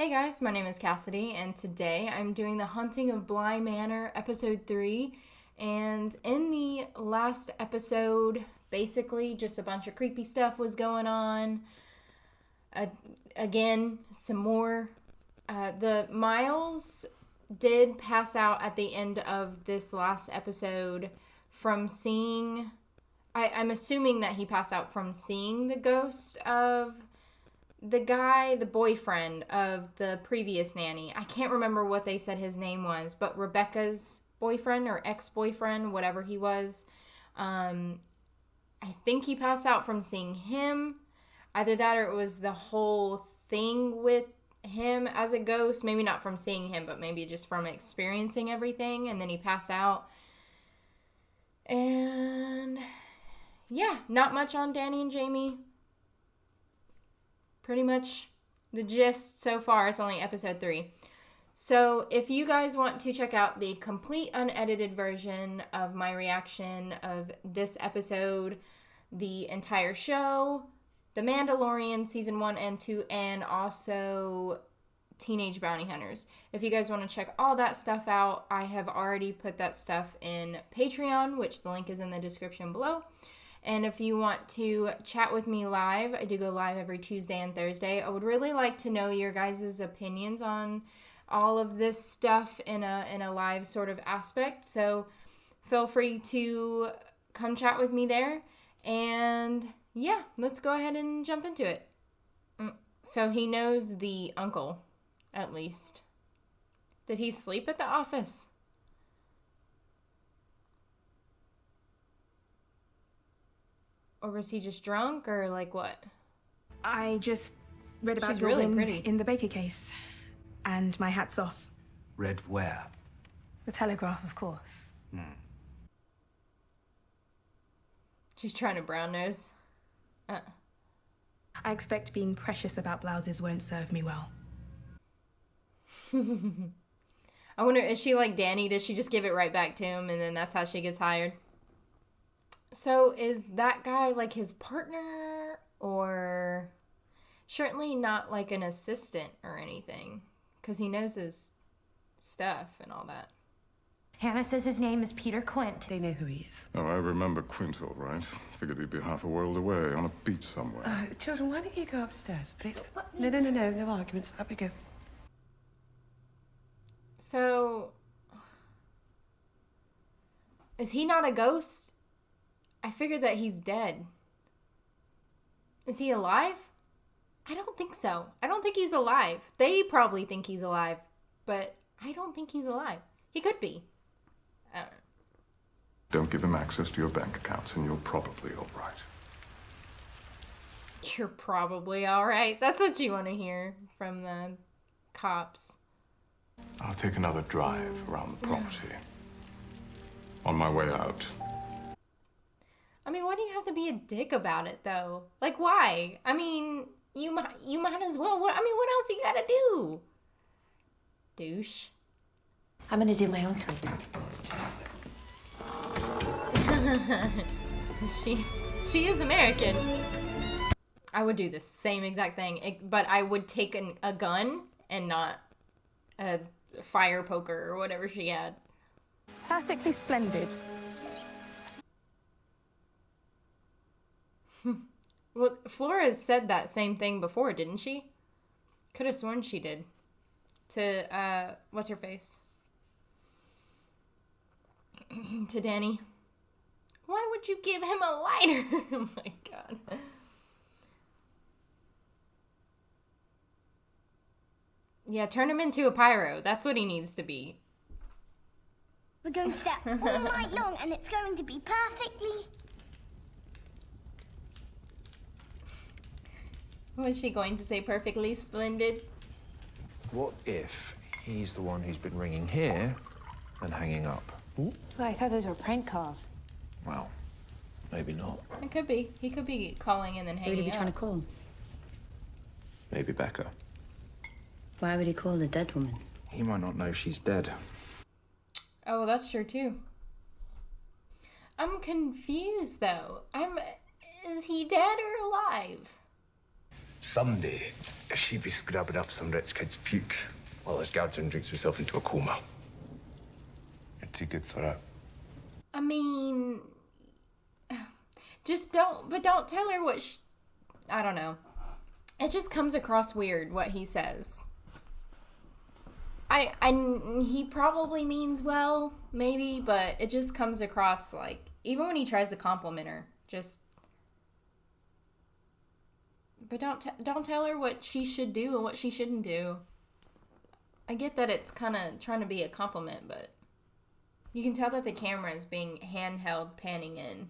Hey guys, my name is Cassidy, and today I'm doing The Haunting of Bly Manor, episode 3. And in the last episode, basically just a bunch of creepy stuff was going on. Again, some more. The Miles did pass out at the end of this last episode from seeing... I'm assuming that he passed out from seeing the ghost of the guy, the boyfriend of the previous nanny. I can't remember what they said his name was, but Rebecca's boyfriend or ex-boyfriend, whatever he was. I think he passed out from seeing him. Either that or it was the whole thing with him as a ghost. Maybe not from seeing him, but maybe just from experiencing everything. And then he passed out. And yeah, not much on Danny and Jamie. Pretty much the gist so far. It's only episode 3. So if you guys want to check out the complete unedited version of my reaction of this episode, the entire show, The Mandalorian season 1 and 2, and also Teenage Bounty Hunters. If you guys want to check all that stuff out, I have already put that stuff in Patreon, which the link is in the description below. And if you want to chat with me live, I do go live every Tuesday and Thursday. I would really like to know your guys' opinions on all of this stuff in a live sort of aspect. So feel free to come chat with me there. And yeah, let's go ahead and jump into it. So he knows the uncle, at least. Did he sleep at the office? Or was he just drunk, or like what? I just read about She's your really win pretty. in the Baker case. And my hat's off. Read where? The Telegraph, of course. She's trying to brown nose. I expect being precious about blouses won't serve me well. I wonder, is she like Danny? Does she just give it right back to him, and then that's how she gets hired? So is that guy like his partner, or certainly not like an assistant or anything? Because he knows his stuff and all that. Hannah says his name is Peter Quint. They know who he is. Oh, I remember Quint all right. Figured he'd be half a world away on a beach somewhere. Children, why don't you go upstairs, please? No arguments. Up we go. So, is he not a ghost? I figured that he's dead. Is he alive? I don't think so. I don't think he's alive. They probably think he's alive, but I don't think he's alive. He could be. I don't know. Don't give him access to your bank accounts and you're probably all right. You're probably all right. That's what you want to hear from the cops. I'll take another drive around the property. On my way out. I mean, why do you have to be a dick about it, though? Like, why? I mean, you might as well. What else you gotta do? Douche. I'm gonna do my own sweep. She is American. I would do the same exact thing, but I would take a gun and not a fire poker or whatever she had. Perfectly splendid. Well, Flores said that same thing before, didn't she? Could have sworn she did. To, what's her face? To Danny. Why would you give him a lighter? Oh my god. Yeah, turn him into a pyro. That's what he needs to be. We're going to step all night long, and it's going to be perfectly... Was she going to say perfectly splendid? What if he's the one who's been ringing here and hanging up? Well, I thought those were prank calls. Well, maybe not. It could be. He could be calling and then Who would he hanging be up. trying to call? Maybe Becca. Why would he call the dead woman? He might not know she's dead. Oh, that's true too. I'm confused though. Is he dead or alive? Someday, she'd be scrubbing up some rich kid's puke while his guardian drinks himself into a coma. You're too good for it. I mean, just don't tell her what I don't know. It just comes across weird what he says. He probably means well, maybe, but it just comes across like, even when he tries to compliment her, just... But don't tell her what she should do and what she shouldn't do. I get that it's kind of trying to be a compliment, but you can tell that the camera is being handheld panning in.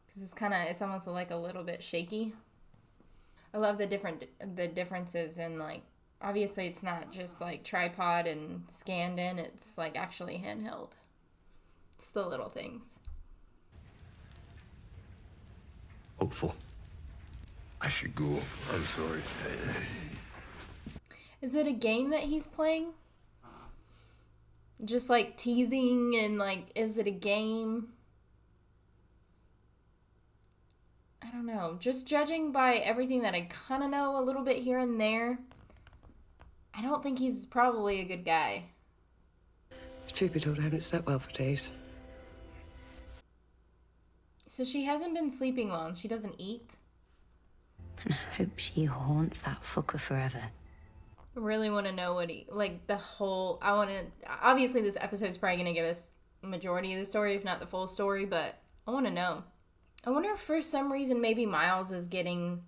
Because it's almost like a little bit shaky. I love the differences in, like, obviously it's not just like tripod and scanned in, it's like actually handheld. It's the little things. Hopeful. I should go. I'm sorry. Is it a game that he's playing? Just like teasing and like, is it a game? I don't know. Just judging by everything that I kind of know a little bit here and there, I don't think he's probably a good guy. Truth be told, I haven't slept well for days. So she hasn't been sleeping well and she doesn't eat? And I hope she haunts that fucker forever. I really want to know what obviously this episode's probably going to give us the majority of the story, if not the full story, but I want to know. I wonder if for some reason maybe Miles is getting,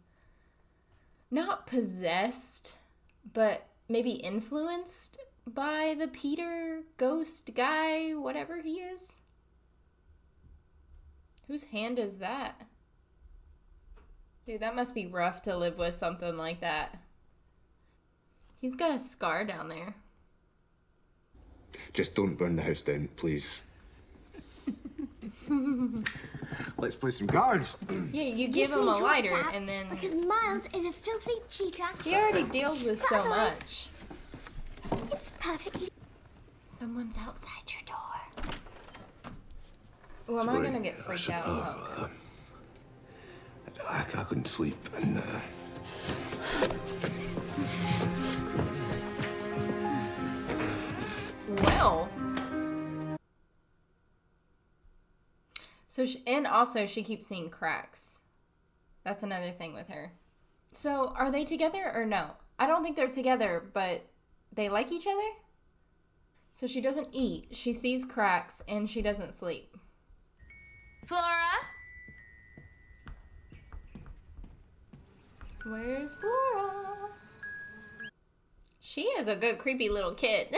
not possessed, but maybe influenced by the Peter ghost guy, whatever he is. Whose hand is that? Dude, that must be rough to live with something like that. He's got a scar down there. Just don't burn the house down, please. Let's play some cards. Yeah, you give him a lighter and then... Because Miles is a filthy cheater. He already deals with so much. It's perfectly... Someone's outside your door. Oh, am I gonna get freaked out? Oh. I couldn't sleep, and Well. So, and also she keeps seeing cracks. That's another thing with her. So, are they together or no? I don't think they're together, but they like each other? So she doesn't eat, she sees cracks, and she doesn't sleep. Flora? Where's Flora? She is a good creepy little kid.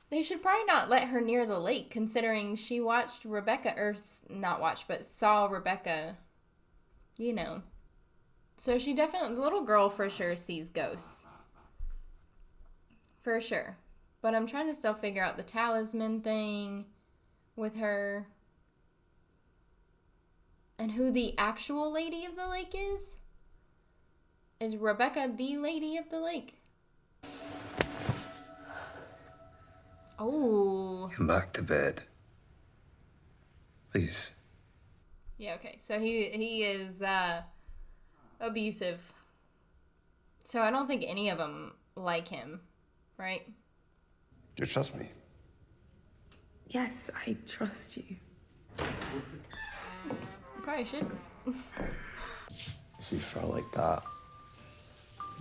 They should probably not let her near the lake, considering she watched Rebecca, or not watched, but saw Rebecca, you know. So she definitely, the little girl for sure sees ghosts. For sure. But I'm trying to still figure out the talisman thing with her. And who the actual Lady of the Lake is? Is Rebecca the Lady of the Lake? Oh. come back to bed. Please. Yeah, okay. So he is abusive. So I don't think any of them like him, right? Do you trust me? Yes, I trust you. You probably shouldn't. See, for like that,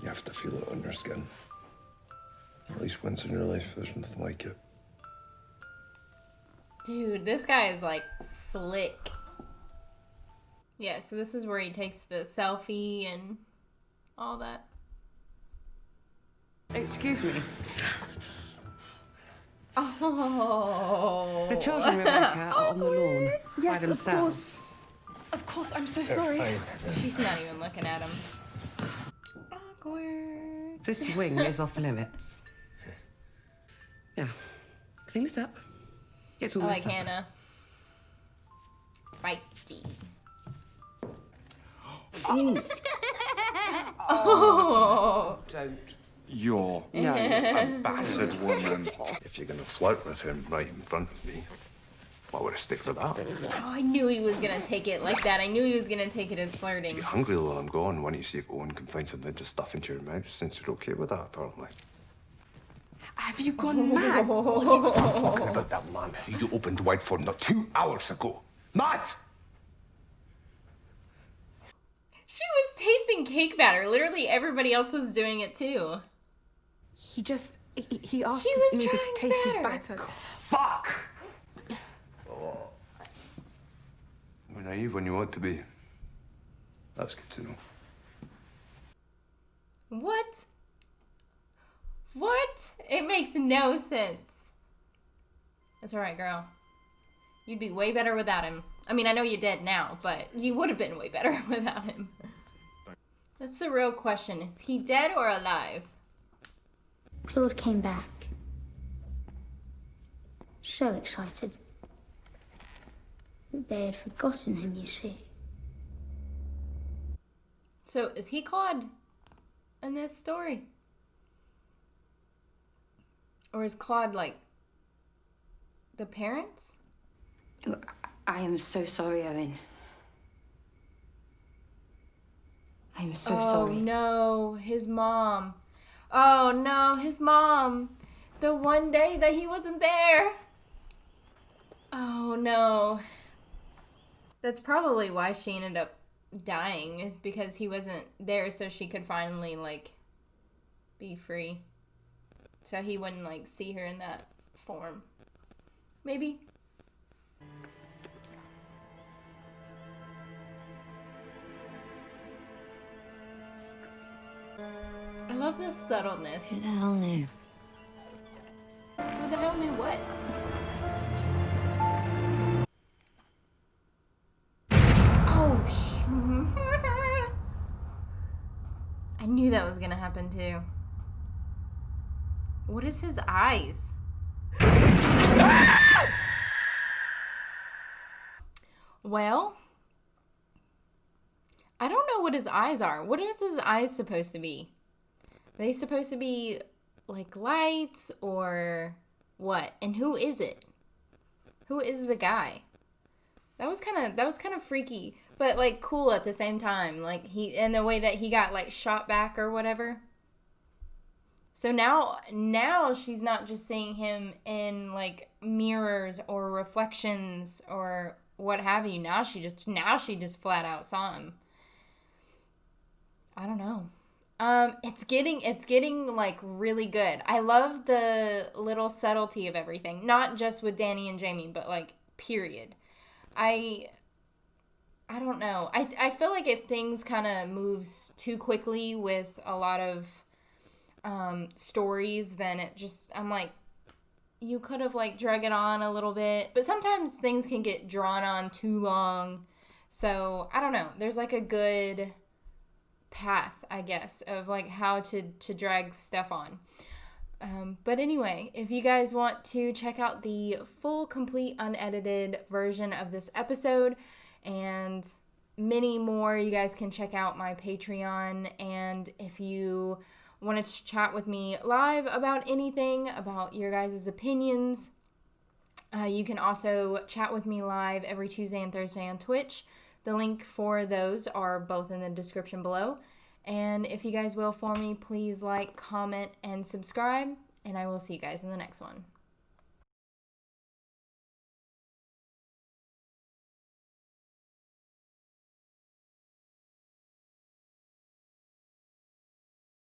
you have to feel it on your skin. At least once in your life, there's nothing like it. Dude, this guy is like slick. Yeah, so this is where he takes the selfie and all that. Excuse me. Oh. The children, Rebecca, are on the lawn by themselves. Of course, I'm so sorry. She's not even looking at him. Awkward. This wing is off limits. Now, clean this up. It's all I like this up. Hannah. Feisty. Oh. Don't. You're No. a battered woman. If you're going to flirt with him right in front of me, then you better be ready. You're a battered woman. If you're going to flirt with him right in front of me, then you better be ready. You're If you're going to flirt with him right in front of me, then you better be ready. You're Why would I stay for that? Oh, I knew he was gonna take it like that. I knew he was gonna take it as flirting. You're hungry while I'm gone. Why don't you see if Owen can find some ninja stuff into your mouth, since you're okay with that, apparently. Have you gone mad? Stop talking about that man who you opened wide for not 2 hours ago. Mad! She was tasting cake batter. Literally everybody else was doing it too. He just... He asked She was me to trying taste his batter. batter. Fuck! Oh. You're naive when you want to be. That's good to know. What? What? It makes no sense. That's alright, girl. You'd be way better without him. I mean, I know you're dead now, but you would have been way better without him. That's the real question. Is he dead or alive? Claude came back. So excited. They had forgotten him, you see. So, is he Claude in this story? Or is Claude, like, the parents? I am so sorry, Owen. I am so Oh, sorry. no. His mom. Oh, no. His mom. The one day that he wasn't there. Oh, no. That's probably why she ended up dying, is because he wasn't there so she could finally, like, be free. So he wouldn't, like, see her in that form. Maybe. I love this subtleness. Who the hell knew? Who the hell knew what? Oh, I knew that was gonna happen too. What is his eyes? Well, I don't know what his eyes are. What is his eyes supposed to be? Are they supposed to be like lights or what? And who is it? Who is the guy? That was kind of freaky, but like cool at the same time. Like he, in the way that he got like shot back or whatever. So now she's not just seeing him in like mirrors or reflections or what have you. Now she just flat out saw him. I don't know. It's getting like really good. I love the little subtlety of everything, not just with Danny and Jamie, but like period. I don't know. I feel like if things kind of moves too quickly with a lot of stories, then I'm like, you could have like drug it on a little bit, but sometimes things can get drawn on too long. So I don't know. There's like a good path, I guess, of like how to drag stuff on. But anyway, if you guys want to check out the full, complete, unedited version of this episode and many more, you guys can check out my Patreon. And if you wanted to chat with me live about anything, about your guys' opinions, you can also chat with me live every Tuesday and Thursday on Twitch. The link for those are both in the description below. And if you guys will for me, please like, comment, and subscribe. And I will see you guys in the next one.